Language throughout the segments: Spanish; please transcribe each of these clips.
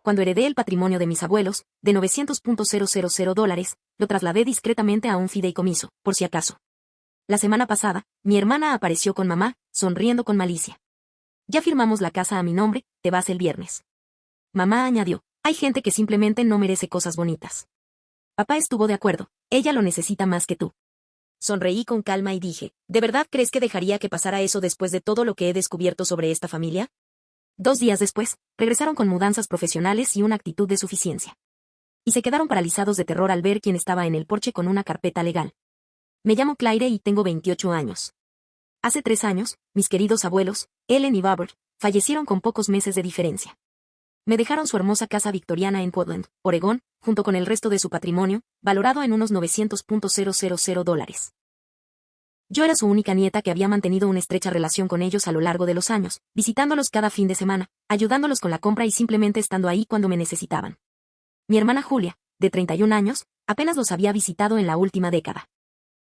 cuando heredé el patrimonio de mis abuelos, de $900,000, lo trasladé discretamente a un fideicomiso, por si acaso. La semana pasada, mi hermana apareció con mamá, sonriendo con malicia. Ya firmamos la casa a mi nombre, te vas el viernes. Mamá añadió, hay gente que simplemente no merece cosas bonitas. Papá estuvo de acuerdo, ella lo necesita más que tú. Sonreí con calma y dije, ¿de verdad crees que dejaría que pasara eso después de todo lo que he descubierto sobre esta familia? 2 días después, regresaron con mudanzas profesionales y una actitud de suficiencia. Y se quedaron paralizados de terror al ver quién estaba en el porche con una carpeta legal. Me llamo Claire y tengo 28 años. Hace 3 años, mis queridos abuelos, Ellen y Robert, fallecieron con pocos meses de diferencia. Me dejaron su hermosa casa victoriana en Portland, Oregón, junto con el resto de su patrimonio, valorado en unos $900,000. Yo era su única nieta que había mantenido una estrecha relación con ellos a lo largo de los años, visitándolos cada fin de semana, ayudándolos con la compra y simplemente estando ahí cuando me necesitaban. Mi hermana Julia, de 31 años, apenas los había visitado en la última década.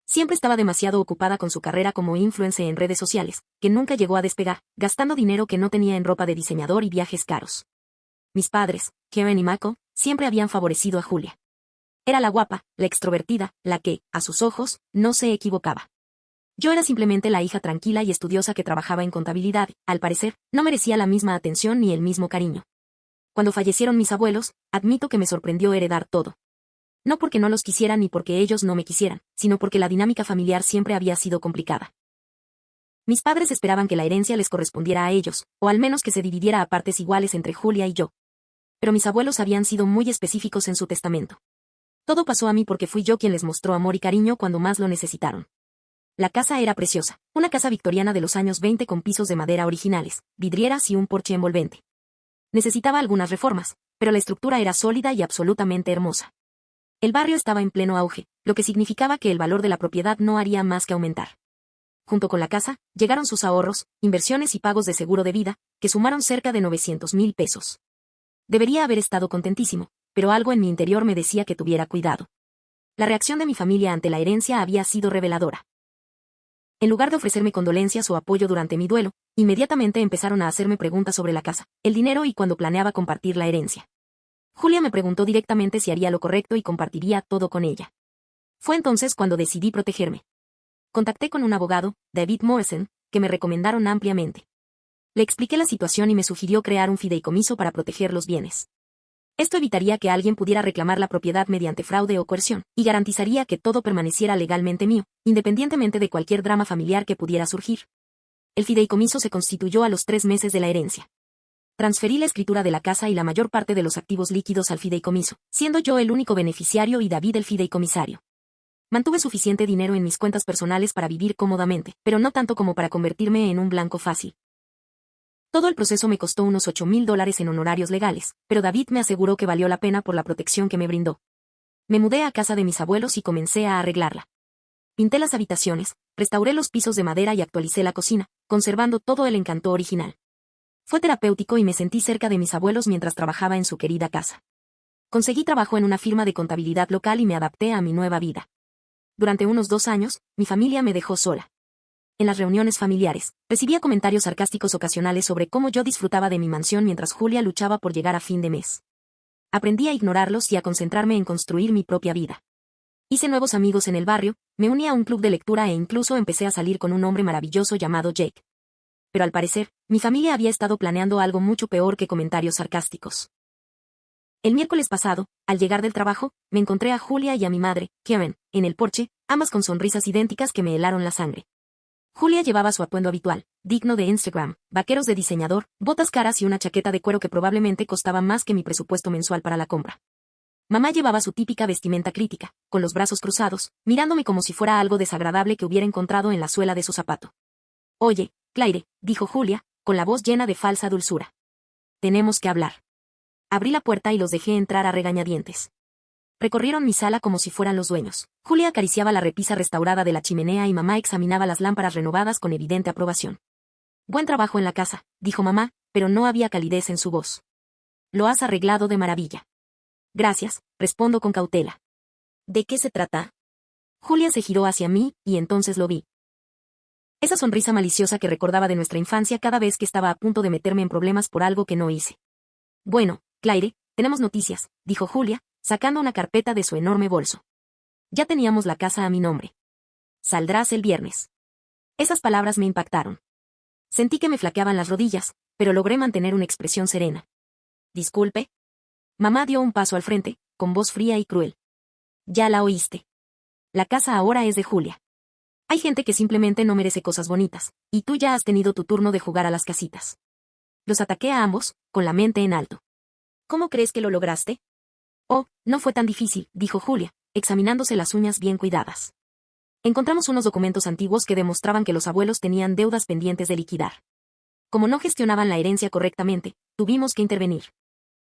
Siempre estaba demasiado ocupada con su carrera como influencer en redes sociales, que nunca llegó a despegar, gastando dinero que no tenía en ropa de diseñador y viajes caros. Mis padres, Karen y Michael, siempre habían favorecido a Julia. Era la guapa, la extrovertida, la que, a sus ojos, no se equivocaba. Yo era simplemente la hija tranquila y estudiosa que trabajaba en contabilidad, al parecer, no merecía la misma atención ni el mismo cariño. Cuando fallecieron mis abuelos, admito que me sorprendió heredar todo. No porque no los quisiera ni porque ellos no me quisieran, sino porque la dinámica familiar siempre había sido complicada. Mis padres esperaban que la herencia les correspondiera a ellos, o al menos que se dividiera a partes iguales entre Julia y yo. Pero mis abuelos habían sido muy específicos en su testamento. Todo pasó a mí porque fui yo quien les mostró amor y cariño cuando más lo necesitaron. La casa era preciosa, una casa victoriana de los años 20 con pisos de madera originales, vidrieras y un porche envolvente. Necesitaba algunas reformas, pero la estructura era sólida y absolutamente hermosa. El barrio estaba en pleno auge, lo que significaba que el valor de la propiedad no haría más que aumentar. Junto con la casa, llegaron sus ahorros, inversiones y pagos de seguro de vida, que sumaron cerca de $900,000. Debería haber estado contentísimo, pero algo en mi interior me decía que tuviera cuidado. La reacción de mi familia ante la herencia había sido reveladora. En lugar de ofrecerme condolencias o apoyo durante mi duelo, inmediatamente empezaron a hacerme preguntas sobre la casa, el dinero y cuando planeaba compartir la herencia. Julia me preguntó directamente si haría lo correcto y compartiría todo con ella. Fue entonces cuando decidí protegerme. Contacté con un abogado, David Morrison, que me recomendaron ampliamente. Le expliqué la situación y me sugirió crear un fideicomiso para proteger los bienes. Esto evitaría que alguien pudiera reclamar la propiedad mediante fraude o coerción, y garantizaría que todo permaneciera legalmente mío, independientemente de cualquier drama familiar que pudiera surgir. El fideicomiso se constituyó a los 3 meses de la herencia. Transferí la escritura de la casa y la mayor parte de los activos líquidos al fideicomiso, siendo yo el único beneficiario y David el fideicomisario. Mantuve suficiente dinero en mis cuentas personales para vivir cómodamente, pero no tanto como para convertirme en un blanco fácil. Todo el proceso me costó unos $8,000 en honorarios legales, pero David me aseguró que valió la pena por la protección que me brindó. Me mudé a casa de mis abuelos y comencé a arreglarla. Pinté las habitaciones, restauré los pisos de madera y actualicé la cocina, conservando todo el encanto original. Fue terapéutico y me sentí cerca de mis abuelos mientras trabajaba en su querida casa. Conseguí trabajo en una firma de contabilidad local y me adapté a mi nueva vida. Durante unos 2 años, mi familia me dejó sola. En las reuniones familiares, recibía comentarios sarcásticos ocasionales sobre cómo yo disfrutaba de mi mansión mientras Julia luchaba por llegar a fin de mes. Aprendí a ignorarlos y a concentrarme en construir mi propia vida. Hice nuevos amigos en el barrio, me uní a un club de lectura e incluso empecé a salir con un hombre maravilloso llamado Jake. Pero al parecer, mi familia había estado planeando algo mucho peor que comentarios sarcásticos. El miércoles pasado, al llegar del trabajo, me encontré a Julia y a mi madre, Karen, en el porche, ambas con sonrisas idénticas que me helaron la sangre. Julia llevaba su atuendo habitual, digno de Instagram, vaqueros de diseñador, botas caras y una chaqueta de cuero que probablemente costaba más que mi presupuesto mensual para la compra. Mamá llevaba su típica vestimenta crítica, con los brazos cruzados, mirándome como si fuera algo desagradable que hubiera encontrado en la suela de su zapato. Oye, Claire, dijo Julia, con la voz llena de falsa dulzura. Tenemos que hablar. Abrí la puerta y los dejé entrar a regañadientes. Recorrieron mi sala como si fueran los dueños. Julia acariciaba la repisa restaurada de la chimenea y mamá examinaba las lámparas renovadas con evidente aprobación. Buen trabajo en la casa, dijo mamá, pero no había calidez en su voz. Lo has arreglado de maravilla. Gracias, respondo con cautela. ¿De qué se trata? Julia se giró hacia mí, y entonces lo vi. Esa sonrisa maliciosa que recordaba de nuestra infancia cada vez que estaba a punto de meterme en problemas por algo que no hice. Bueno, Claire, Tenemos noticias, dijo Julia, sacando una carpeta de su enorme bolso. Ya teníamos la casa a mi nombre. Saldrás el viernes. Esas palabras me impactaron. Sentí que me flaqueaban las rodillas, pero logré mantener una expresión serena. Disculpe. Mamá dio un paso al frente, con voz fría y cruel. Ya la oíste. La casa ahora es de Julia. Hay gente que simplemente no merece cosas bonitas, y tú ya has tenido tu turno de jugar a las casitas. Los ataqué a ambos, con la mente en alto. ¿Cómo crees que lo lograste? Oh, no fue tan difícil, dijo Julia, examinándose las uñas bien cuidadas. Encontramos unos documentos antiguos que demostraban que los abuelos tenían deudas pendientes de liquidar. Como no gestionaban la herencia correctamente, tuvimos que intervenir.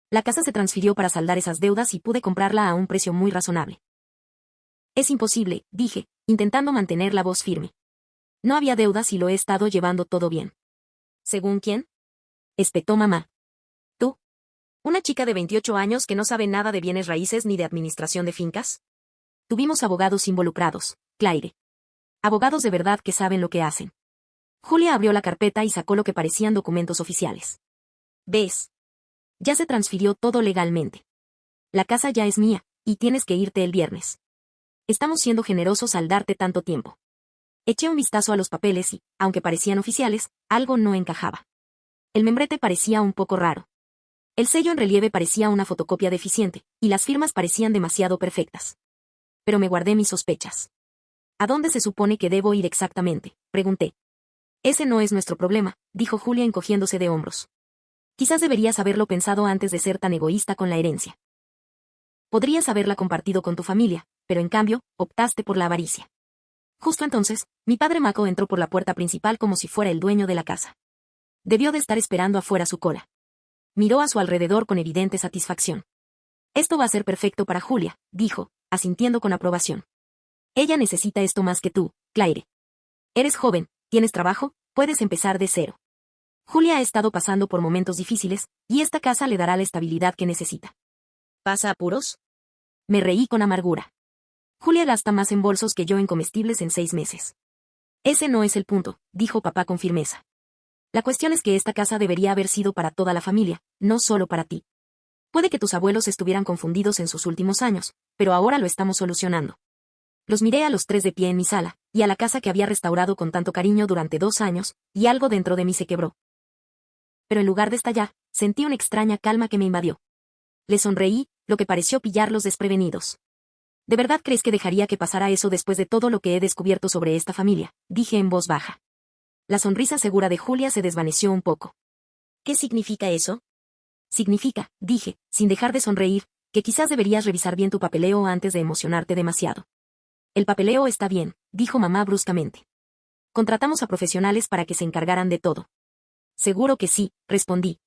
La casa se transfirió para saldar esas deudas y pude comprarla a un precio muy razonable. Es imposible, dije, intentando mantener la voz firme. No había deudas y lo he estado llevando todo bien. ¿Según quién? Espetó mamá. ¿Tú? ¿Una chica de 28 años que no sabe nada de bienes raíces ni de administración de fincas? Tuvimos abogados involucrados, Claire. Abogados de verdad que saben lo que hacen. Julia abrió la carpeta y sacó lo que parecían documentos oficiales. ¿Ves? Ya se transfirió todo legalmente. La casa ya es mía, y tienes que irte el viernes. Estamos siendo generosos al darte tanto tiempo. Eché un vistazo a los papeles y, aunque parecían oficiales, algo no encajaba. El membrete parecía un poco raro. El sello en relieve parecía una fotocopia deficiente, y las firmas parecían demasiado perfectas. Pero me guardé mis sospechas. ¿A dónde se supone que debo ir exactamente?, pregunté. Ese no es nuestro problema, dijo Julia encogiéndose de hombros. Quizás deberías haberlo pensado antes de ser tan egoísta con la herencia. Podrías haberla compartido con tu familia, pero en cambio, optaste por la avaricia. Justo entonces, mi padre Mako entró por la puerta principal como si fuera el dueño de la casa. Debió de estar esperando afuera su cola. Miró a su alrededor con evidente satisfacción. Esto va a ser perfecto para Julia, dijo, asintiendo con aprobación. Ella necesita esto más que tú, Claire. Eres joven, tienes trabajo, puedes empezar de cero. Julia ha estado pasando por momentos difíciles, y esta casa le dará la estabilidad que necesita. ¿Pasa apuros? Me reí con amargura. Julia gasta más en bolsos que yo en comestibles en 6 meses. Ese no es el punto, dijo papá con firmeza. La cuestión es que esta casa debería haber sido para toda la familia, no solo para ti. Puede que tus abuelos estuvieran confundidos en sus últimos años, pero ahora lo estamos solucionando. Los miré a los 3 de pie en mi sala, y a la casa que había restaurado con tanto cariño durante 2 años, y algo dentro de mí se quebró. Pero en lugar de estallar, sentí una extraña calma que me invadió. Le sonreí, lo que pareció pillarlos desprevenidos. ¿De verdad crees que dejaría que pasara eso después de todo lo que he descubierto sobre esta familia?, dije en voz baja. La sonrisa segura de Julia se desvaneció un poco. ¿Qué significa eso? Significa, dije, sin dejar de sonreír, que quizás deberías revisar bien tu papeleo antes de emocionarte demasiado. El papeleo está bien, dijo mamá bruscamente. Contratamos a profesionales para que se encargaran de todo. Seguro que sí, respondí.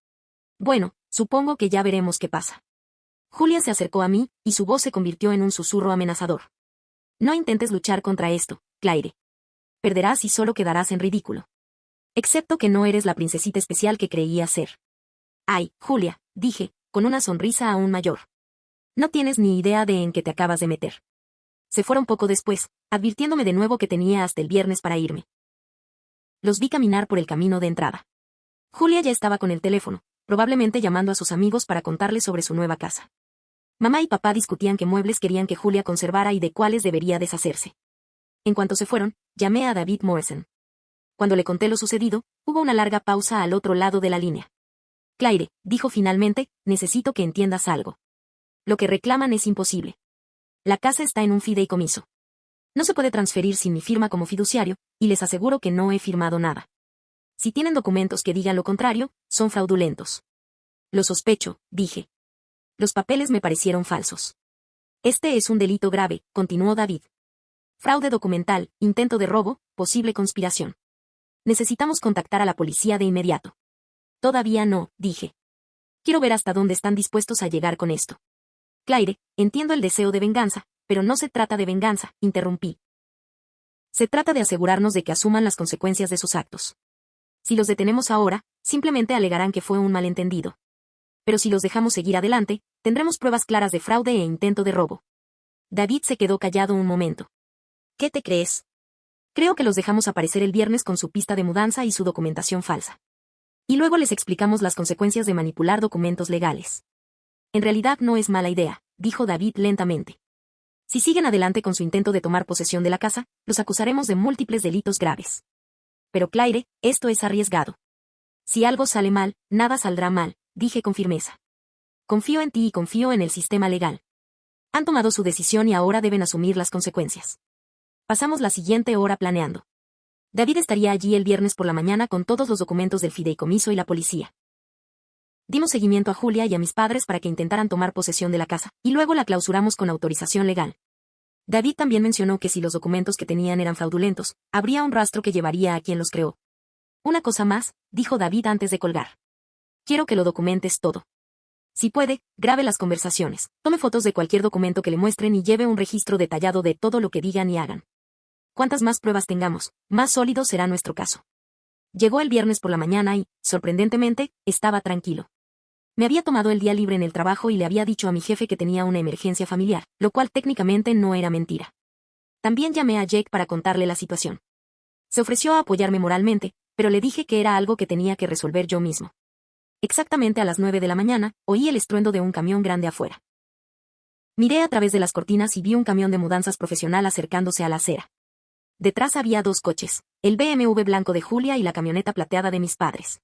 Bueno, supongo que ya veremos qué pasa. Julia se acercó a mí, y su voz se convirtió en un susurro amenazador. No intentes luchar contra esto, Claire. Perderás y solo quedarás en ridículo. Excepto que no eres la princesita especial que creías ser. Ay, Julia, dije, con una sonrisa aún mayor. No tienes ni idea de en qué te acabas de meter. Se fueron poco después, advirtiéndome de nuevo que tenía hasta el viernes para irme. Los vi caminar por el camino de entrada. Julia ya estaba con el teléfono, probablemente llamando a sus amigos para contarles sobre su nueva casa. Mamá y papá discutían qué muebles querían que Julia conservara y de cuáles debería deshacerse. En cuanto se fueron, llamé a David Morrison. Cuando le conté lo sucedido, hubo una larga pausa al otro lado de la línea. Claire, dijo finalmente, necesito que entiendas algo. Lo que reclaman es imposible. La casa está en un fideicomiso. No se puede transferir sin mi firma como fiduciario, y les aseguro que no he firmado nada. Si tienen documentos que digan lo contrario, son fraudulentos. Lo sospecho, dije. Los papeles me parecieron falsos. Este es un delito grave, continuó David. Fraude documental, intento de robo, posible conspiración. Necesitamos contactar a la policía de inmediato. Todavía no, dije. Quiero ver hasta dónde están dispuestos a llegar con esto. Claire, entiendo el deseo de venganza, pero no se trata de venganza, interrumpí. Se trata de asegurarnos de que asuman las consecuencias de sus actos. Si los detenemos ahora, simplemente alegarán que fue un malentendido. Pero si los dejamos seguir adelante, tendremos pruebas claras de fraude e intento de robo. David se quedó callado un momento. ¿Qué te crees? Creo que los dejamos aparecer el viernes con su pista de mudanza y su documentación falsa. Y luego les explicamos las consecuencias de manipular documentos legales. En realidad no es mala idea, dijo David lentamente. Si siguen adelante con su intento de tomar posesión de la casa, los acusaremos de múltiples delitos graves. Pero Claire, esto es arriesgado. Si algo sale mal, nada saldrá mal, dije con firmeza. Confío en ti y confío en el sistema legal. Han tomado su decisión y ahora deben asumir las consecuencias. Pasamos la siguiente hora planeando. David estaría allí el viernes por la mañana con todos los documentos del fideicomiso y la policía. Dimos seguimiento a Julia y a mis padres para que intentaran tomar posesión de la casa, y luego la clausuramos con autorización legal. David también mencionó que si los documentos que tenían eran fraudulentos, habría un rastro que llevaría a quien los creó. Una cosa más, dijo David antes de colgar. Quiero que lo documentes todo. Si puede, grabe las conversaciones, tome fotos de cualquier documento que le muestren y lleve un registro detallado de todo lo que digan y hagan. Cuantas más pruebas tengamos, más sólido será nuestro caso. Llegó el viernes por la mañana y, sorprendentemente, estaba tranquilo. Me había tomado el día libre en el trabajo y le había dicho a mi jefe que tenía una emergencia familiar, lo cual técnicamente no era mentira. También llamé a Jake para contarle la situación. Se ofreció a apoyarme moralmente, pero le dije que era algo que tenía que resolver yo mismo. Exactamente a las 9 de la mañana, oí el estruendo de un camión grande afuera. Miré a través de las cortinas y vi un camión de mudanzas profesional acercándose a la acera. Detrás había dos coches, el BMW blanco de Julia y la camioneta plateada de mis padres.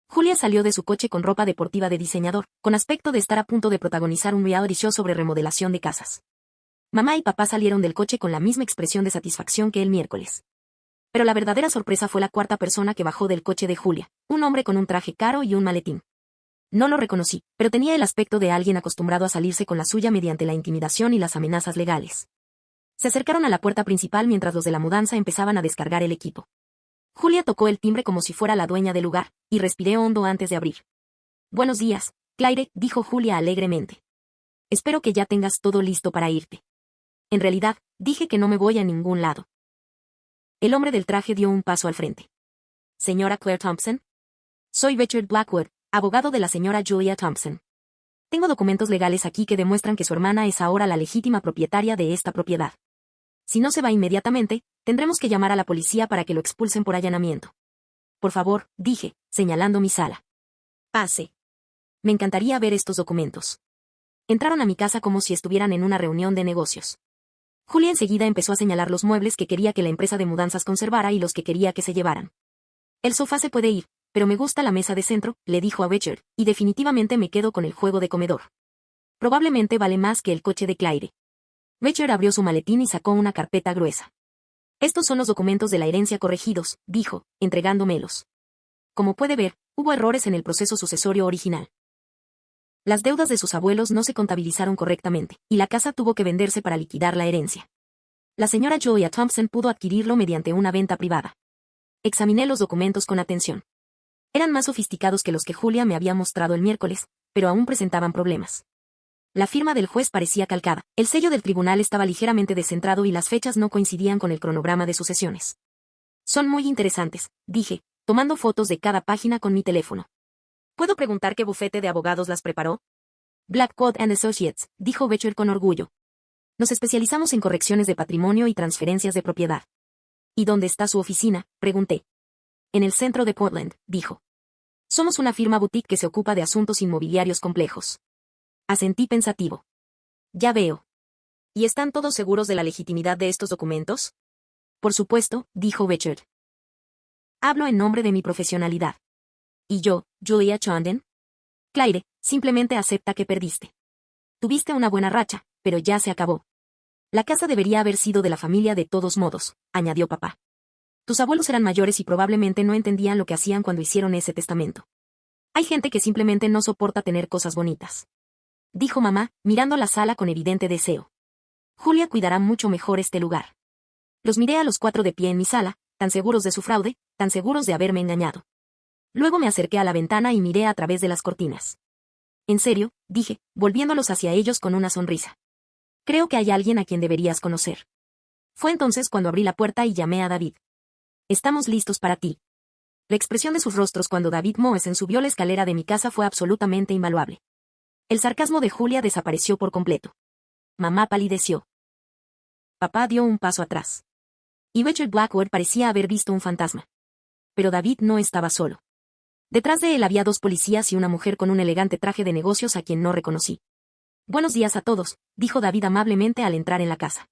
Julia salió de su coche con ropa deportiva de diseñador, con aspecto de estar a punto de protagonizar un reality show sobre remodelación de casas. Mamá y papá salieron del coche con la misma expresión de satisfacción que el miércoles. Pero la verdadera sorpresa fue la cuarta persona que bajó del coche de Julia, un hombre con un traje caro y un maletín. No lo reconocí, pero tenía el aspecto de alguien acostumbrado a salirse con la suya mediante la intimidación y las amenazas legales. Se acercaron a la puerta principal mientras los de la mudanza empezaban a descargar el equipo. Julia tocó el timbre como si fuera la dueña del lugar, y respiré hondo antes de abrir. Buenos días, Claire, dijo Julia alegremente. Espero que ya tengas todo listo para irte. En realidad, dije que no me voy a ningún lado. El hombre del traje dio un paso al frente. Señora Claire Thompson. Soy Richard Blackwood, abogado de la señora Julia Thompson. Tengo documentos legales aquí que demuestran que su hermana es ahora la legítima propietaria de esta propiedad. Si no se va inmediatamente, tendremos que llamar a la policía para que lo expulsen por allanamiento. Por favor, dije, señalando mi sala. Pase. Me encantaría ver estos documentos. Entraron a mi casa como si estuvieran en una reunión de negocios. Julia enseguida empezó a señalar los muebles que quería que la empresa de mudanzas conservara y los que quería que se llevaran. El sofá se puede ir, pero me gusta la mesa de centro, le dijo a Richard, y definitivamente me quedo con el juego de comedor. Probablemente vale más que el coche de Claire. Richard abrió su maletín y sacó una carpeta gruesa. Estos son los documentos de la herencia corregidos, dijo, entregándomelos. Como puede ver, hubo errores en el proceso sucesorio original. Las deudas de sus abuelos no se contabilizaron correctamente, y la casa tuvo que venderse para liquidar la herencia. La señora Julia Thompson pudo adquirirlo mediante una venta privada. Examiné los documentos con atención. Eran más sofisticados que los que Julia me había mostrado el miércoles, pero aún presentaban problemas. La firma del juez parecía calcada, el sello del tribunal estaba ligeramente descentrado y las fechas no coincidían con el cronograma de sucesiones. Son muy interesantes, dije, tomando fotos de cada página con mi teléfono. ¿Puedo preguntar qué bufete de abogados las preparó? Blackwood and Associates, dijo Richard con orgullo. Nos especializamos en correcciones de patrimonio y transferencias de propiedad. ¿Y dónde está su oficina?, pregunté. En el centro de Portland, dijo. Somos una firma boutique que se ocupa de asuntos inmobiliarios complejos. Asentí pensativo. Ya veo. ¿Y están todos seguros de la legitimidad de estos documentos? Por supuesto, dijo Richard. Hablo en nombre de mi profesionalidad. ¿Y yo, Julia Chonden? Claire, simplemente acepta que perdiste. Tuviste una buena racha, pero ya se acabó. La casa debería haber sido de la familia de todos modos, añadió papá. Tus abuelos eran mayores y probablemente no entendían lo que hacían cuando hicieron ese testamento. Hay gente que simplemente no soporta tener cosas bonitas. Dijo mamá, mirando la sala con evidente deseo. Julia cuidará mucho mejor este lugar. Los miré a los cuatro de pie en mi sala, tan seguros de su fraude, tan seguros de haberme engañado. Luego me acerqué a la ventana y miré a través de las cortinas. En serio, dije, volviéndolos hacia ellos con una sonrisa. Creo que hay alguien a quien deberías conocer. Fue entonces cuando abrí la puerta y llamé a David. Estamos listos para ti. La expresión de sus rostros cuando David Moesen subió la escalera de mi casa fue absolutamente invaluable. El sarcasmo de Julia desapareció por completo. Mamá palideció. Papá dio un paso atrás. Y Richard Blackwood parecía haber visto un fantasma. Pero David no estaba solo. Detrás de él había dos policías y una mujer con un elegante traje de negocios a quien no reconocí. Buenos días a todos, dijo David amablemente al entrar en la casa.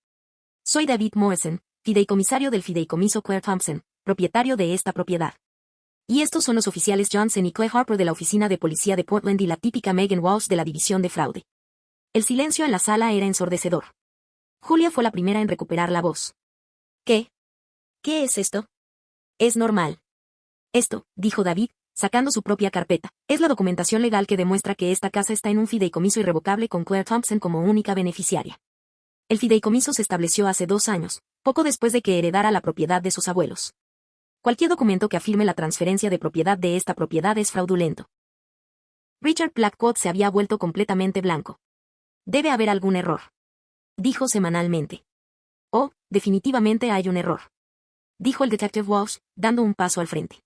Soy David Morrison, fideicomisario del fideicomiso Claire Thompson, propietario de esta propiedad. Y estos son los oficiales Johnson y Clay Harper de la oficina de policía de Portland y la típica Megan Walsh de la división de fraude. El silencio en la sala era ensordecedor. Julia fue la primera en recuperar la voz. ¿Qué? ¿Qué es esto? Es normal. Esto, dijo David, sacando su propia carpeta, es la documentación legal que demuestra que esta casa está en un fideicomiso irrevocable con Claire Thompson como única beneficiaria. El fideicomiso se estableció hace 2 años, poco después de que heredara la propiedad de sus abuelos. Cualquier documento que afirme la transferencia de propiedad de esta propiedad es fraudulento. Richard Blackwood se había vuelto completamente blanco. Debe haber algún error, dijo semanalmente. Oh, definitivamente hay un error, dijo el detective Walsh, dando un paso al frente.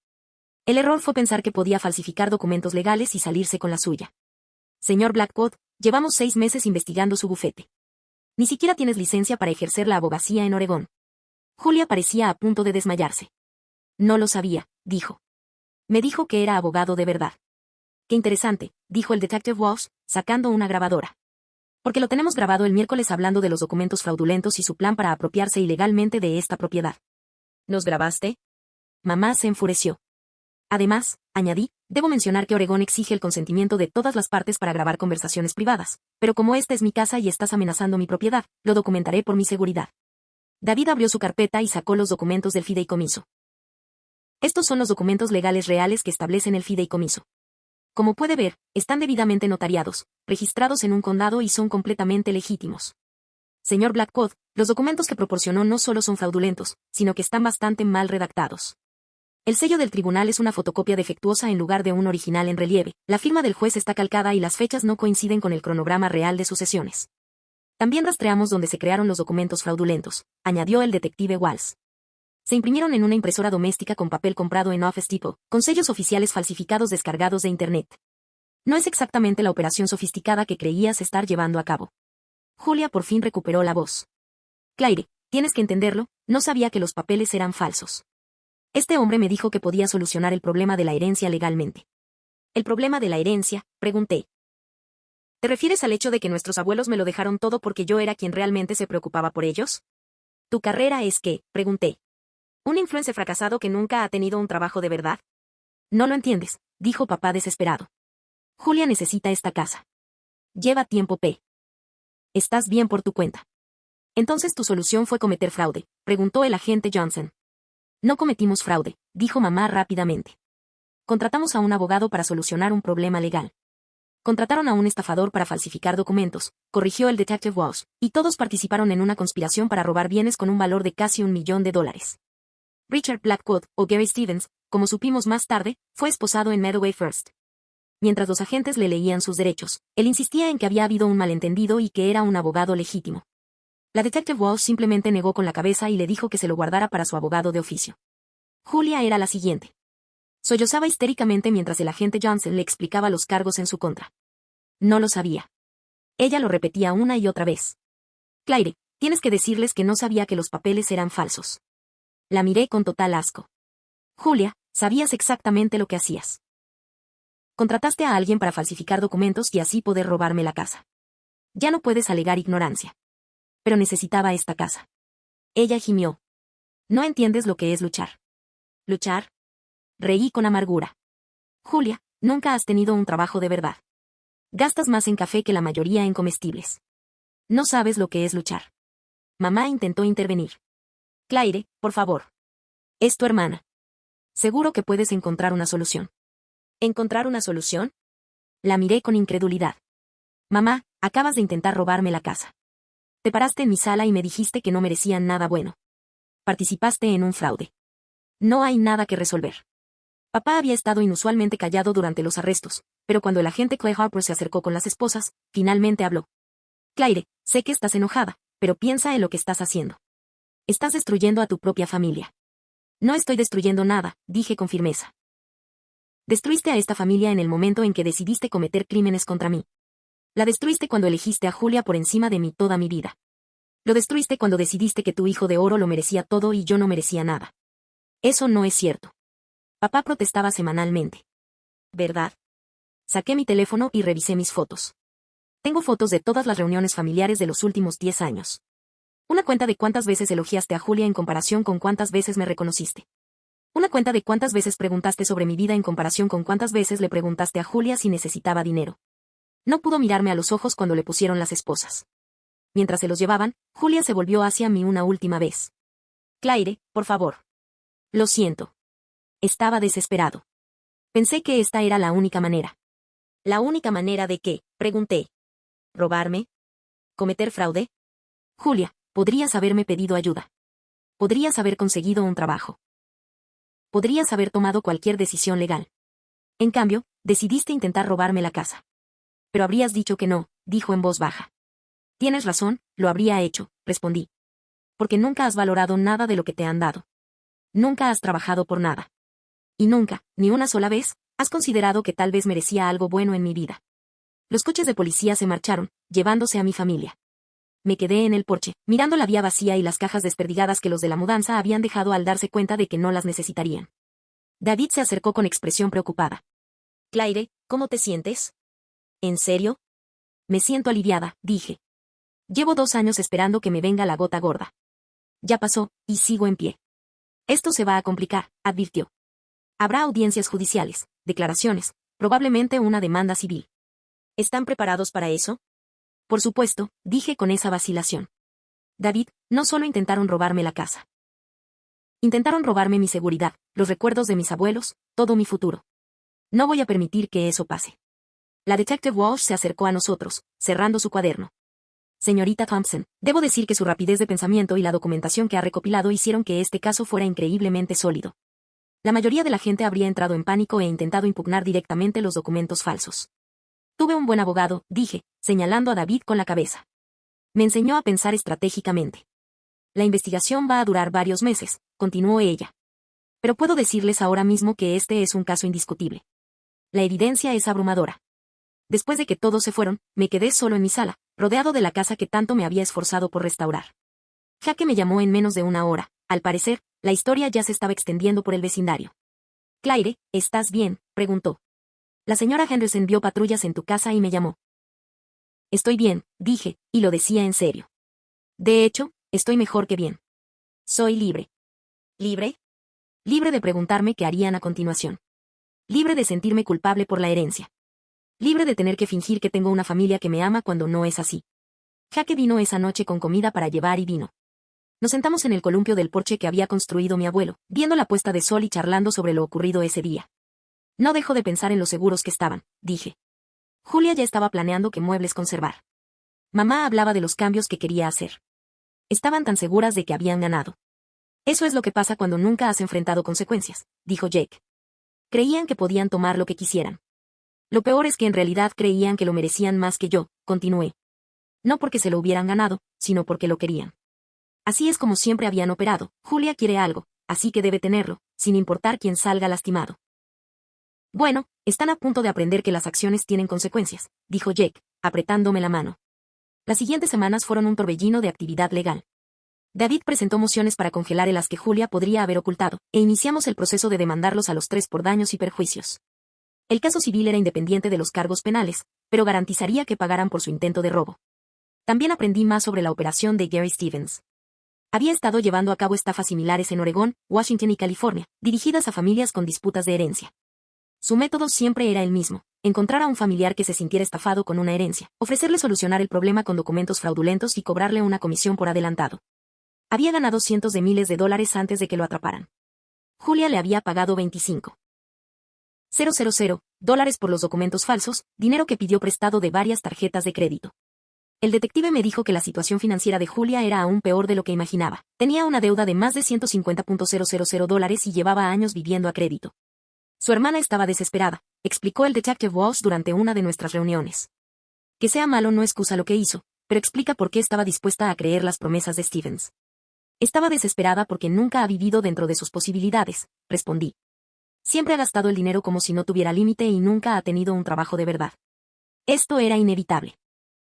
El error fue pensar que podía falsificar documentos legales y salirse con la suya. Señor Blackwood, llevamos 6 meses investigando su bufete. Ni siquiera tienes licencia para ejercer la abogacía en Oregón. Julia parecía a punto de desmayarse. No lo sabía, dijo. Me dijo que era abogado de verdad. Qué interesante, dijo el detective Walsh, sacando una grabadora. Porque lo tenemos grabado el miércoles hablando de los documentos fraudulentos y su plan para apropiarse ilegalmente de esta propiedad. ¿Nos grabaste? Mamá se enfureció. Además, añadí, debo mencionar que Oregón exige el consentimiento de todas las partes para grabar conversaciones privadas, pero como esta es mi casa y estás amenazando mi propiedad, lo documentaré por mi seguridad. David abrió su carpeta y sacó los documentos del fideicomiso. Estos son los documentos legales reales que establecen el fideicomiso. Como puede ver, están debidamente notariados, registrados en un condado y son completamente legítimos. Señor Blackwood, los documentos que proporcionó no solo son fraudulentos, sino que están bastante mal redactados. El sello del tribunal es una fotocopia defectuosa en lugar de un original en relieve, la firma del juez está calcada y las fechas no coinciden con el cronograma real de sus sesiones. También rastreamos donde se crearon los documentos fraudulentos, añadió el detective Walsh. Se imprimieron en una impresora doméstica con papel comprado en Office Depot, con sellos oficiales falsificados descargados de Internet. No es exactamente la operación sofisticada que creías estar llevando a cabo. Julia por fin recuperó la voz. Claire, tienes que entenderlo, no sabía que los papeles eran falsos. Este hombre me dijo que podía solucionar el problema de la herencia legalmente. ¿El problema de la herencia?, pregunté. ¿Te refieres al hecho de que nuestros abuelos me lo dejaron todo porque yo era quien realmente se preocupaba por ellos? ¿Tu carrera es qué?, pregunté. ¿Un influencer fracasado que nunca ha tenido un trabajo de verdad? No lo entiendes, dijo papá desesperado. Julia necesita esta casa. Lleva tiempo P. Estás bien por tu cuenta. Entonces tu solución fue cometer fraude, preguntó el agente Johnson. No cometimos fraude, dijo mamá rápidamente. Contratamos a un abogado para solucionar un problema legal. Contrataron a un estafador para falsificar documentos, corrigió el detective Walsh, y todos participaron en una conspiración para robar bienes con un valor de casi $1 millón. Richard Blackwood, o Gary Stevens, como supimos más tarde, fue esposado en Medway First. Mientras los agentes le leían sus derechos, él insistía en que había habido un malentendido y que era un abogado legítimo. La detective Walsh simplemente negó con la cabeza y le dijo que se lo guardara para su abogado de oficio. Julia era la siguiente. Sollozaba histéricamente mientras el agente Johnson le explicaba los cargos en su contra. No lo sabía. Ella lo repetía una y otra vez. Claire, tienes que decirles que no sabía que los papeles eran falsos. La miré con total asco. Julia, sabías exactamente lo que hacías. Contrataste a alguien para falsificar documentos y así poder robarme la casa. Ya no puedes alegar ignorancia. Pero necesitaba esta casa. Ella gimió. No entiendes lo que es luchar. ¿Luchar? Reí con amargura. Julia, nunca has tenido un trabajo de verdad. Gastas más en café que la mayoría en comestibles. No sabes lo que es luchar. Mamá intentó intervenir. Claire, por favor. Es tu hermana. Seguro que puedes encontrar una solución. ¿Encontrar una solución? La miré con incredulidad. Mamá, acabas de intentar robarme la casa. Te paraste en mi sala y me dijiste que no merecían nada bueno. Participaste en un fraude. No hay nada que resolver. Papá había estado inusualmente callado durante los arrestos, pero cuando el agente Clay Harper se acercó con las esposas, finalmente habló. Claire, sé que estás enojada, pero piensa en lo que estás haciendo. Estás destruyendo a tu propia familia. No estoy destruyendo nada, dije con firmeza. Destruiste a esta familia en el momento en que decidiste cometer crímenes contra mí. La destruiste cuando elegiste a Julia por encima de mí toda mi vida. Lo destruiste cuando decidiste que tu hijo de oro lo merecía todo y yo no merecía nada. Eso no es cierto. Papá protestaba semanalmente. ¿verdad? Saqué mi teléfono y revisé mis fotos. Tengo fotos de todas las reuniones familiares de los últimos 10 años. Una cuenta de cuántas veces elogiaste a Julia en comparación con cuántas veces me reconociste. Una cuenta de cuántas veces preguntaste sobre mi vida en comparación con cuántas veces le preguntaste a Julia si necesitaba dinero. No pudo mirarme a los ojos cuando le pusieron las esposas. Mientras se los llevaban, Julia se volvió hacia mí una última vez. Claire, por favor. Lo siento. Estaba desesperado. Pensé que esta era la única manera. ¿La única manera de qué?, pregunté. ¿Robarme? ¿Cometer fraude? Julia, podrías haberme pedido ayuda. Podrías haber conseguido un trabajo. Podrías haber tomado cualquier decisión legal. En cambio, decidiste intentar robarme la casa. Pero habrías dicho que no, dijo en voz baja. Tienes razón, lo habría hecho, respondí. Porque nunca has valorado nada de lo que te han dado. Nunca has trabajado por nada. Y nunca, ni una sola vez, has considerado que tal vez merecía algo bueno en mi vida. Los coches de policía se marcharon, llevándose a mi familia. Me quedé en el porche, mirando la vía vacía y las cajas desperdigadas que los de la mudanza habían dejado al darse cuenta de que no las necesitarían. David se acercó con expresión preocupada. Claire, ¿cómo te sientes? ¿En serio? Me siento aliviada, dije. Llevo 2 años esperando que me venga la gota gorda. Ya pasó, y sigo en pie. Esto se va a complicar, advirtió. Habrá audiencias judiciales, declaraciones, probablemente una demanda civil. ¿Están preparados para eso? Por supuesto, dije con esa vacilación. David, no solo intentaron robarme la casa. Intentaron robarme mi seguridad, los recuerdos de mis abuelos, todo mi futuro. No voy a permitir que eso pase. La detective Walsh se acercó a nosotros, cerrando su cuaderno. Señorita Thompson, debo decir que su rapidez de pensamiento y la documentación que ha recopilado hicieron que este caso fuera increíblemente sólido. La mayoría de la gente habría entrado en pánico e intentado impugnar directamente los documentos falsos. Tuve un buen abogado, dije, señalando a David con la cabeza. Me enseñó a pensar estratégicamente. La investigación va a durar varios meses, continuó ella. Pero puedo decirles ahora mismo que este es un caso indiscutible. La evidencia es abrumadora. Después de que todos se fueron, me quedé solo en mi sala, rodeado de la casa que tanto me había esforzado por restaurar. Jaque me llamó en menos de una hora. Al parecer, la historia ya se estaba extendiendo por el vecindario. Claire, ¿estás bien?, preguntó. La señora Henderson vio patrullas en tu casa y me llamó. Estoy bien, dije, y lo decía en serio. De hecho, estoy mejor que bien. Soy libre. ¿Libre? Libre de preguntarme qué harían a continuación. Libre de sentirme culpable por la herencia. Libre de tener que fingir que tengo una familia que me ama cuando no es así. Jaque vino esa noche con comida para llevar y vino. Nos sentamos en el columpio del porche que había construido mi abuelo, viendo la puesta de sol y charlando sobre lo ocurrido ese día. No dejo de pensar en los seguros que estaban, dije. Julia ya estaba planeando qué muebles conservar. Mamá hablaba de los cambios que quería hacer. Estaban tan seguras de que habían ganado. Eso es lo que pasa cuando nunca has enfrentado consecuencias, dijo Jake. Creían que podían tomar lo que quisieran. Lo peor es que en realidad creían que lo merecían más que yo, continué. No porque se lo hubieran ganado, sino porque lo querían. Así es como siempre habían operado. Julia quiere algo, así que debe tenerlo, sin importar quién salga lastimado. Bueno, están a punto de aprender que las acciones tienen consecuencias, dijo Jake, apretándome la mano. Las siguientes semanas fueron un torbellino de actividad legal. David presentó mociones para congelar el as que Julia podría haber ocultado, e iniciamos el proceso de demandarlos a los 3 por daños y perjuicios. El caso civil era independiente de los cargos penales, pero garantizaría que pagaran por su intento de robo. También aprendí más sobre la operación de Gary Stevens. Había estado llevando a cabo estafas similares en Oregón, Washington y California, dirigidas a familias con disputas de herencia. Su método siempre era el mismo: encontrar a un familiar que se sintiera estafado con una herencia, ofrecerle solucionar el problema con documentos fraudulentos y cobrarle una comisión por adelantado. Había ganado cientos de miles de dólares antes de que lo atraparan. Julia le había pagado $25,000 por los documentos falsos, dinero que pidió prestado de varias tarjetas de crédito. El detective me dijo que la situación financiera de Julia era aún peor de lo que imaginaba. Tenía una deuda de más de $150,000 y llevaba años viviendo a crédito. Su hermana estaba desesperada, explicó el detective Walsh durante una de nuestras reuniones. Que sea malo no excusa lo que hizo, pero explica por qué estaba dispuesta a creer las promesas de Stevens. Estaba desesperada porque nunca ha vivido dentro de sus posibilidades, respondí. Siempre ha gastado el dinero como si no tuviera límite y nunca ha tenido un trabajo de verdad. Esto era inevitable.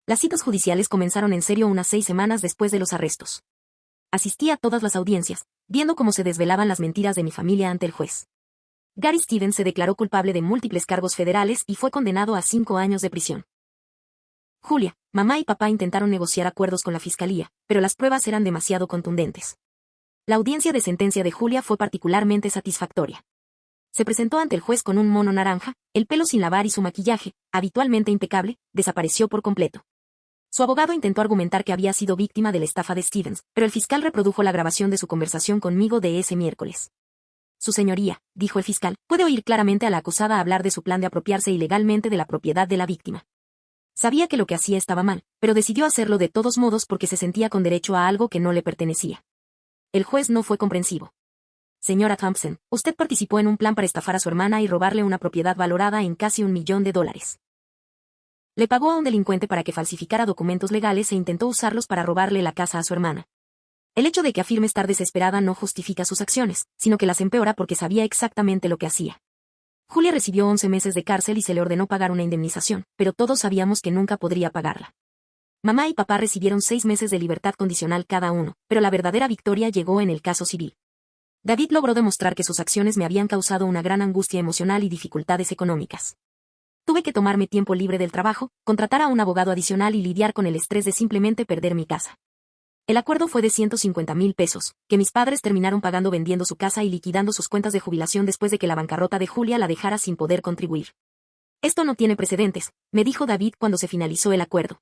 Las citas judiciales comenzaron en serio unas 6 semanas después de los arrestos. Asistí a todas las audiencias, viendo cómo se desvelaban las mentiras de mi familia ante el juez. Gary Stevens se declaró culpable de múltiples cargos federales y fue condenado a 5 años de prisión. Julia, mamá y papá intentaron negociar acuerdos con la fiscalía, pero las pruebas eran demasiado contundentes. La audiencia de sentencia de Julia fue particularmente satisfactoria. Se presentó ante el juez con un mono naranja, el pelo sin lavar y su maquillaje, habitualmente impecable, desapareció por completo. Su abogado intentó argumentar que había sido víctima de la estafa de Stevens, pero el fiscal reprodujo la grabación de su conversación conmigo de ese miércoles. Su señoría, dijo el fiscal, puede oír claramente a la acusada hablar de su plan de apropiarse ilegalmente de la propiedad de la víctima. Sabía que lo que hacía estaba mal, pero decidió hacerlo de todos modos porque se sentía con derecho a algo que no le pertenecía. El juez no fue comprensivo. Señora Thompson, usted participó en un plan para estafar a su hermana y robarle una propiedad valorada en casi $1 millón. Le pagó a un delincuente para que falsificara documentos legales e intentó usarlos para robarle la casa a su hermana. El hecho de que afirme estar desesperada no justifica sus acciones, sino que las empeora porque sabía exactamente lo que hacía. Julia recibió 11 meses de cárcel y se le ordenó pagar una indemnización, pero todos sabíamos que nunca podría pagarla. Mamá y papá recibieron 6 meses de libertad condicional cada uno, pero la verdadera victoria llegó en el caso civil. David logró demostrar que sus acciones me habían causado una gran angustia emocional y dificultades económicas. Tuve que tomarme tiempo libre del trabajo, contratar a un abogado adicional y lidiar con el estrés de simplemente perder mi casa. El acuerdo fue de $150,000, que mis padres terminaron pagando vendiendo su casa y liquidando sus cuentas de jubilación después de que la bancarrota de Julia la dejara sin poder contribuir. Esto no tiene precedentes, me dijo David cuando se finalizó el acuerdo.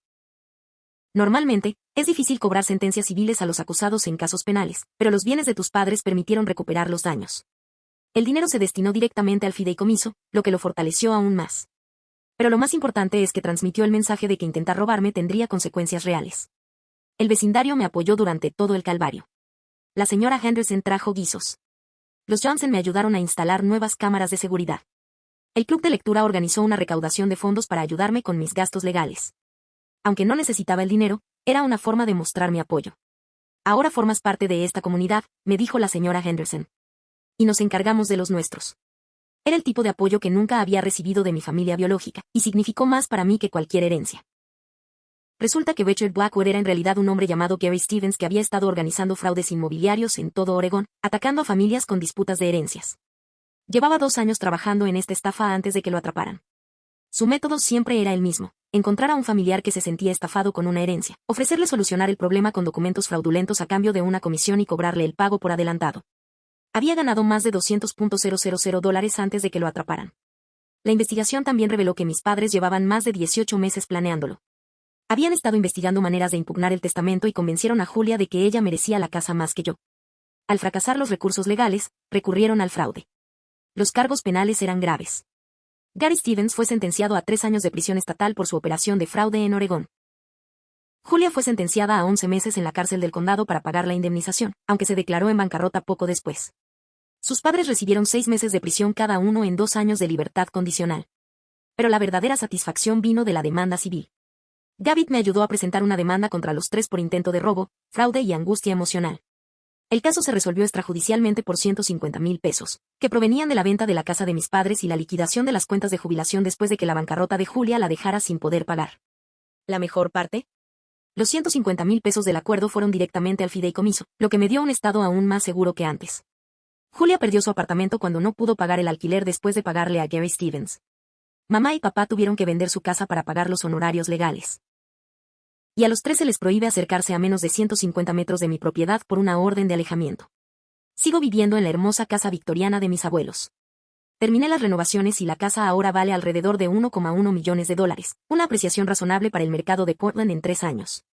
Normalmente, es difícil cobrar sentencias civiles a los acusados en casos penales, pero los bienes de tus padres permitieron recuperar los daños. El dinero se destinó directamente al fideicomiso, lo que lo fortaleció aún más. Pero lo más importante es que transmitió el mensaje de que intentar robarme tendría consecuencias reales. El vecindario me apoyó durante todo el calvario. La señora Henderson trajo guisos. Los Johnson me ayudaron a instalar nuevas cámaras de seguridad. El club de lectura organizó una recaudación de fondos para ayudarme con mis gastos legales. Aunque no necesitaba el dinero, era una forma de mostrar mi apoyo. Ahora formas parte de esta comunidad, me dijo la señora Henderson. Y nos encargamos de los nuestros. Era el tipo de apoyo que nunca había recibido de mi familia biológica, y significó más para mí que cualquier herencia. Resulta que Richard Blackwood era en realidad un hombre llamado Gary Stevens que había estado organizando fraudes inmobiliarios en todo Oregón, atacando a familias con disputas de herencias. Llevaba 2 años trabajando en esta estafa antes de que lo atraparan. Su método siempre era el mismo: encontrar a un familiar que se sentía estafado con una herencia, ofrecerle solucionar el problema con documentos fraudulentos a cambio de una comisión y cobrarle el pago por adelantado. Había ganado más de $200,000 antes de que lo atraparan. La investigación también reveló que mis padres llevaban más de 18 meses planeándolo. Habían estado investigando maneras de impugnar el testamento y convencieron a Julia de que ella merecía la casa más que yo. Al fracasar los recursos legales, recurrieron al fraude. Los cargos penales eran graves. Gary Stevens fue sentenciado a 3 años de prisión estatal por su operación de fraude en Oregón. Julia fue sentenciada a 11 meses en la cárcel del condado para pagar la indemnización, aunque se declaró en bancarrota poco después. Sus padres recibieron 6 meses de prisión cada uno en 2 años de libertad condicional. Pero la verdadera satisfacción vino de la demanda civil. David me ayudó a presentar una demanda contra los 3 por intento de robo, fraude y angustia emocional. El caso se resolvió extrajudicialmente por $150,000, que provenían de la venta de la casa de mis padres y la liquidación de las cuentas de jubilación después de que la bancarrota de Julia la dejara sin poder pagar. ¿La mejor parte? Los $150,000 del acuerdo fueron directamente al fideicomiso, lo que me dio un estado aún más seguro que antes. Julia perdió su apartamento cuando no pudo pagar el alquiler después de pagarle a Gary Stevens. Mamá y papá tuvieron que vender su casa para pagar los honorarios legales. Y a los 3 se les prohíbe acercarse a menos de 150 metros de mi propiedad por una orden de alejamiento. Sigo viviendo en la hermosa casa victoriana de mis abuelos. Terminé las renovaciones y la casa ahora vale alrededor de $1,1 millones, una apreciación razonable para el mercado de Portland en 3 años.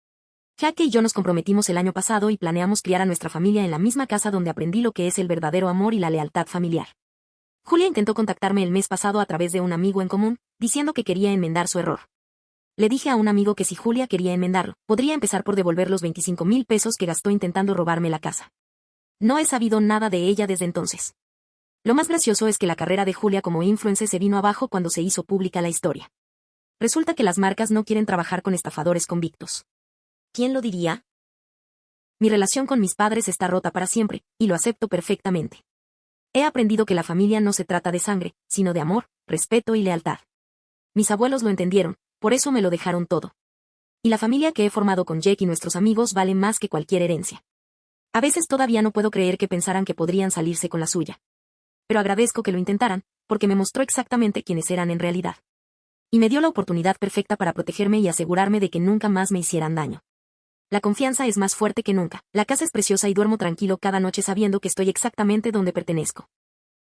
Jackie y yo nos comprometimos el año pasado y planeamos criar a nuestra familia en la misma casa donde aprendí lo que es el verdadero amor y la lealtad familiar. Julia intentó contactarme el mes pasado a través de un amigo en común, diciendo que quería enmendar su error. Le dije a un amigo que si Julia quería enmendarlo, podría empezar por devolver los $25,000 que gastó intentando robarme la casa. No he sabido nada de ella desde entonces. Lo más gracioso es que la carrera de Julia como influencer se vino abajo cuando se hizo pública la historia. Resulta que las marcas no quieren trabajar con estafadores convictos. ¿Quién lo diría? Mi relación con mis padres está rota para siempre, y lo acepto perfectamente. He aprendido que la familia no se trata de sangre, sino de amor, respeto y lealtad. Mis abuelos lo entendieron, por eso me lo dejaron todo. Y la familia que he formado con Jake y nuestros amigos vale más que cualquier herencia. A veces todavía no puedo creer que pensaran que podrían salirse con la suya. Pero agradezco que lo intentaran, porque me mostró exactamente quiénes eran en realidad. Y me dio la oportunidad perfecta para protegerme y asegurarme de que nunca más me hicieran daño. La confianza es más fuerte que nunca. La casa es preciosa y duermo tranquilo cada noche sabiendo que estoy exactamente donde pertenezco.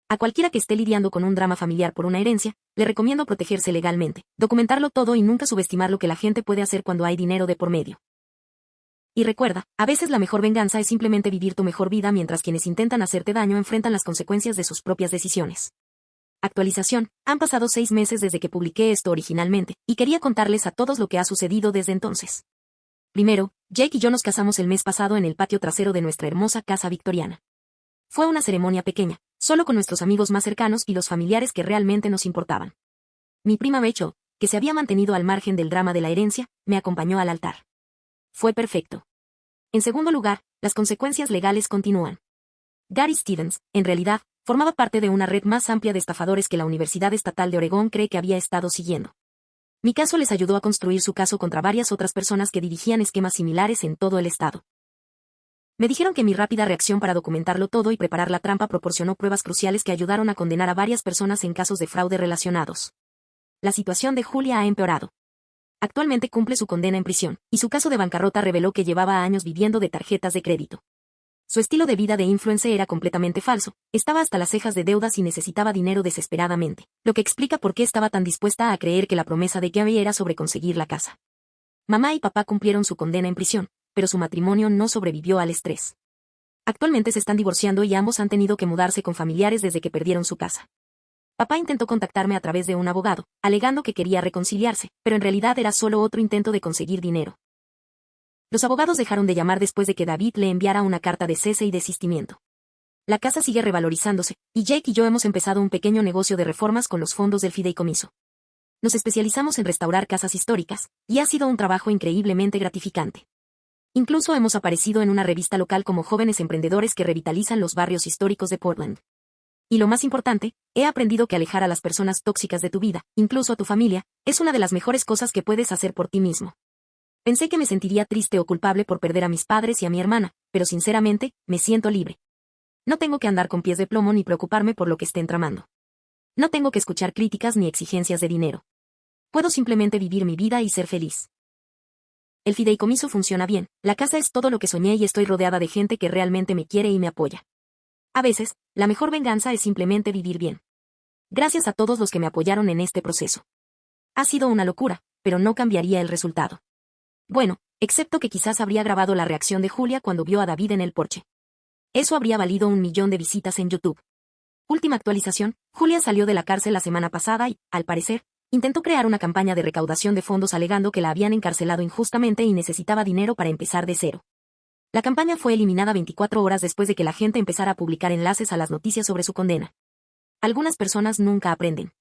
A cualquiera que esté lidiando con un drama familiar por una herencia, le recomiendo protegerse legalmente, documentarlo todo y nunca subestimar lo que la gente puede hacer cuando hay dinero de por medio. Y recuerda, a veces la mejor venganza es simplemente vivir tu mejor vida mientras quienes intentan hacerte daño enfrentan las consecuencias de sus propias decisiones. Actualización: han pasado 6 meses desde que publiqué esto originalmente, y quería contarles a todos lo que ha sucedido desde entonces. Primero, Jake y yo nos casamos el mes pasado en el patio trasero de nuestra hermosa casa victoriana. Fue una ceremonia pequeña, solo con nuestros amigos más cercanos y los familiares que realmente nos importaban. Mi prima Rachel, que se había mantenido al margen del drama de la herencia, me acompañó al altar. Fue perfecto. En segundo lugar, las consecuencias legales continúan. Gary Stevens, en realidad, formaba parte de una red más amplia de estafadores que la Universidad Estatal de Oregón cree que había estado siguiendo. Mi caso les ayudó a construir su caso contra varias otras personas que dirigían esquemas similares en todo el estado. Me dijeron que mi rápida reacción para documentarlo todo y preparar la trampa proporcionó pruebas cruciales que ayudaron a condenar a varias personas en casos de fraude relacionados. La situación de Julia ha empeorado. Actualmente cumple su condena en prisión, y su caso de bancarrota reveló que llevaba años viviendo de tarjetas de crédito. Su estilo de vida de influencer era completamente falso, estaba hasta las cejas de deudas y necesitaba dinero desesperadamente, lo que explica por qué estaba tan dispuesta a creer que la promesa de Gary era sobre conseguir la casa. Mamá y papá cumplieron su condena en prisión, pero su matrimonio no sobrevivió al estrés. Actualmente se están divorciando y ambos han tenido que mudarse con familiares desde que perdieron su casa. Papá intentó contactarme a través de un abogado, alegando que quería reconciliarse, pero en realidad era solo otro intento de conseguir dinero. Los abogados dejaron de llamar después de que David le enviara una carta de cese y desistimiento. La casa sigue revalorizándose, y Jake y yo hemos empezado un pequeño negocio de reformas con los fondos del fideicomiso. Nos especializamos en restaurar casas históricas, y ha sido un trabajo increíblemente gratificante. Incluso hemos aparecido en una revista local como jóvenes emprendedores que revitalizan los barrios históricos de Portland. Y lo más importante, he aprendido que alejar a las personas tóxicas de tu vida, incluso a tu familia, es una de las mejores cosas que puedes hacer por ti mismo. Pensé que me sentiría triste o culpable por perder a mis padres y a mi hermana, pero sinceramente, me siento libre. No tengo que andar con pies de plomo ni preocuparme por lo que estén tramando. No tengo que escuchar críticas ni exigencias de dinero. Puedo simplemente vivir mi vida y ser feliz. El fideicomiso funciona bien, la casa es todo lo que soñé y estoy rodeada de gente que realmente me quiere y me apoya. A veces, la mejor venganza es simplemente vivir bien. Gracias a todos los que me apoyaron en este proceso. Ha sido una locura, pero no cambiaría el resultado. Bueno, excepto que quizás habría grabado la reacción de Julia cuando vio a David en el porche. Eso habría valido 1 millón de visitas en YouTube. Última actualización: Julia salió de la cárcel la semana pasada y, al parecer, intentó crear una campaña de recaudación de fondos alegando que la habían encarcelado injustamente y necesitaba dinero para empezar de cero. La campaña fue eliminada 24 horas después de que la gente empezara a publicar enlaces a las noticias sobre su condena. Algunas personas nunca aprenden.